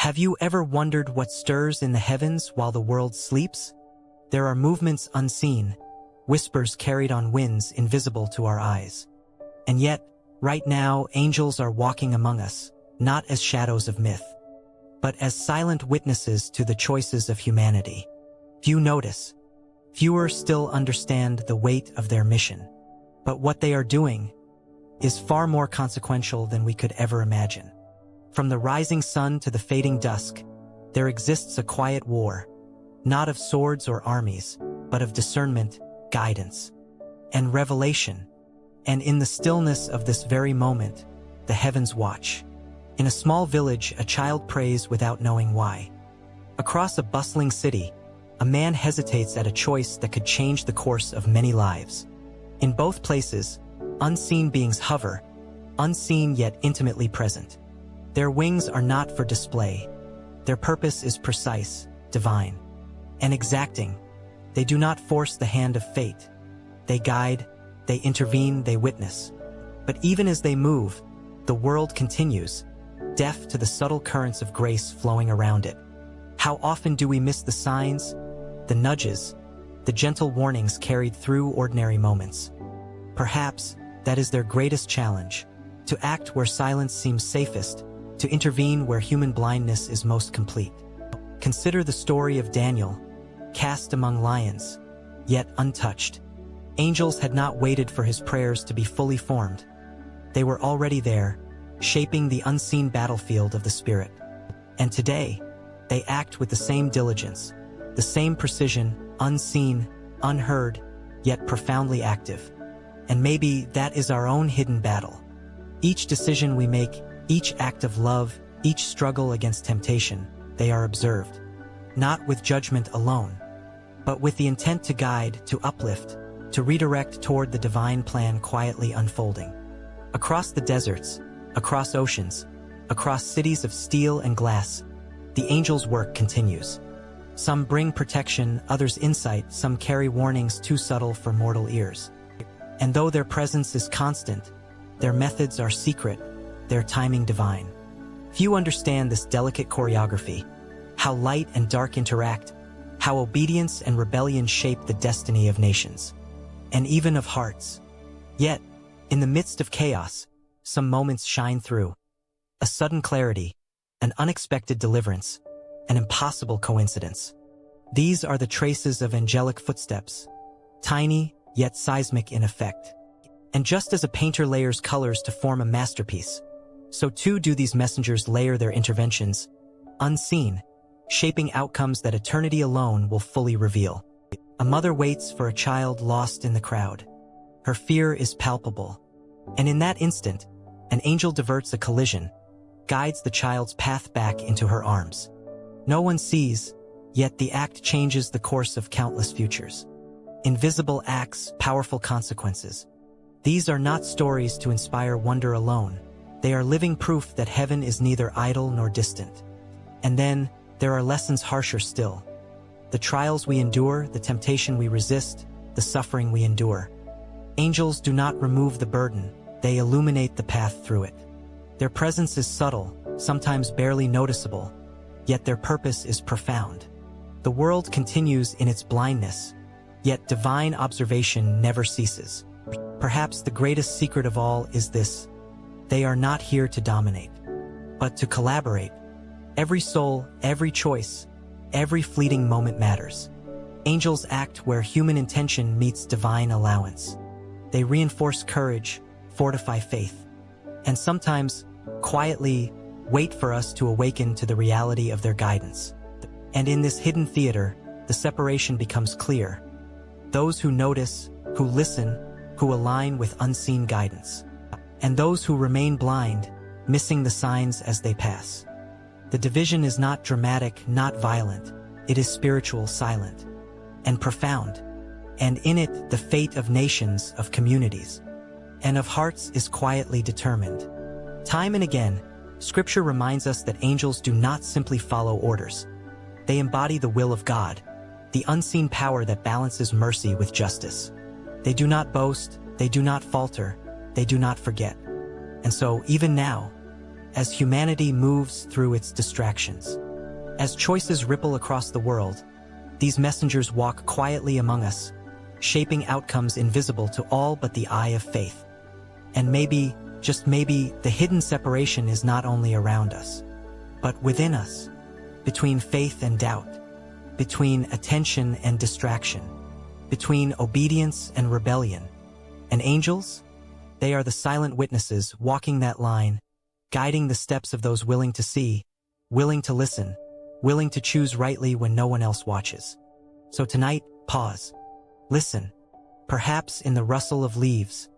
Have you ever wondered what stirs in the heavens while the world sleeps? There are movements unseen, whispers carried on winds invisible to our eyes. And yet, right now, angels are walking among us, not as shadows of myth, but as silent witnesses to the choices of humanity. Few notice. Fewer still understand the weight of their mission. But what they are doing is far more consequential than we could ever imagine. From the rising sun to the fading dusk, there exists a quiet war, not of swords or armies, but of discernment, guidance, and revelation. And in the stillness of this very moment, the heavens watch. In a small village, a child prays without knowing why. Across a bustling city, a man hesitates at a choice that could change the course of many lives. In both places, unseen beings hover, unseen yet intimately present. Their wings are not for display. Their purpose is precise, divine, and exacting. They do not force the hand of fate. They guide, they intervene, they witness. But even as they move, the world continues, deaf to the subtle currents of grace flowing around it. How often do we miss the signs, the nudges, the gentle warnings carried through ordinary moments? Perhaps that is their greatest challenge, to act where silence seems safest, to intervene where human blindness is most complete. Consider the story of Daniel, cast among lions, yet untouched. Angels had not waited for his prayers to be fully formed. They were already there, shaping the unseen battlefield of the Spirit. And today, they act with the same diligence, the same precision, unseen, unheard, yet profoundly active. And maybe that is our own hidden battle. Each decision we make, each act of love, each struggle against temptation, they are observed. Not with judgment alone, but with the intent to guide, to uplift, to redirect toward the divine plan quietly unfolding. Across the deserts, across oceans, across cities of steel and glass, the angels' work continues. Some bring protection, others insight, some carry warnings too subtle for mortal ears. And though their presence is constant, their methods are secret, their timing divine. Few understand this delicate choreography, how light and dark interact, how obedience and rebellion shape the destiny of nations, and even of hearts. Yet, in the midst of chaos, some moments shine through. A sudden clarity, an unexpected deliverance, an impossible coincidence. These are the traces of angelic footsteps, tiny yet seismic in effect. And just as a painter layers colors to form a masterpiece, so too do these messengers layer their interventions, unseen, shaping outcomes that eternity alone will fully reveal. A mother waits for a child lost in the crowd. Her fear is palpable. And in that instant, an angel diverts a collision, guides the child's path back into her arms. No one sees, yet the act changes the course of countless futures. Invisible acts, powerful consequences. These are not stories to inspire wonder alone. They are living proof that heaven is neither idle nor distant. And then, there are lessons harsher still. The trials we endure, the temptation we resist, the suffering we endure. Angels do not remove the burden, they illuminate the path through it. Their presence is subtle, sometimes barely noticeable, yet their purpose is profound. The world continues in its blindness, yet divine observation never ceases. Perhaps the greatest secret of all is this: they are not here to dominate, but to collaborate. Every soul, every choice, every fleeting moment matters. Angels act where human intention meets divine allowance. They reinforce courage, fortify faith, and sometimes, quietly, wait for us to awaken to the reality of their guidance. And in this hidden theater, the separation becomes clear. Those who notice, who listen, who align with unseen guidance. And those who remain blind, missing the signs as they pass. The division is not dramatic, not violent. It is spiritual, silent, and profound. And in it, the fate of nations, of communities, and of hearts is quietly determined. Time and again, Scripture reminds us that angels do not simply follow orders. They embody the will of God, the unseen power that balances mercy with justice. They do not boast, they do not falter, they do not forget. And so, even now, as humanity moves through its distractions. As choices ripple across the world, these messengers walk quietly among us, shaping outcomes invisible to all but the eye of faith. And maybe, just maybe, the hidden separation is not only around us, but within us, between faith and doubt, between attention and distraction, between obedience and rebellion. And angels? They are the silent witnesses walking that line, guiding the steps of those willing to see, willing to listen, willing to choose rightly when no one else watches. So tonight, pause. Listen, perhaps in the rustle of leaves,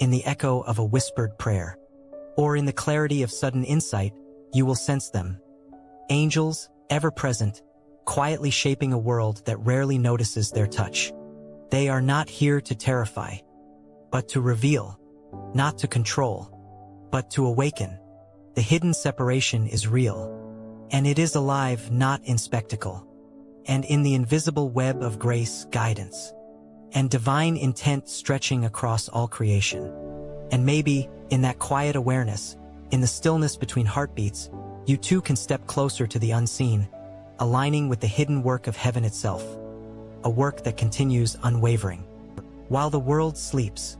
in the echo of a whispered prayer, or in the clarity of sudden insight, you will sense them. Angels, ever present, quietly shaping a world that rarely notices their touch. They are not here to terrify, but to reveal, not to control, but to awaken. The hidden separation is real, and it is alive not in spectacle, and in the invisible web of grace, guidance, and divine intent stretching across all creation. And maybe, in that quiet awareness, in the stillness between heartbeats, you too can step closer to the unseen, aligning with the hidden work of heaven itself, a work that continues unwavering. While the world sleeps,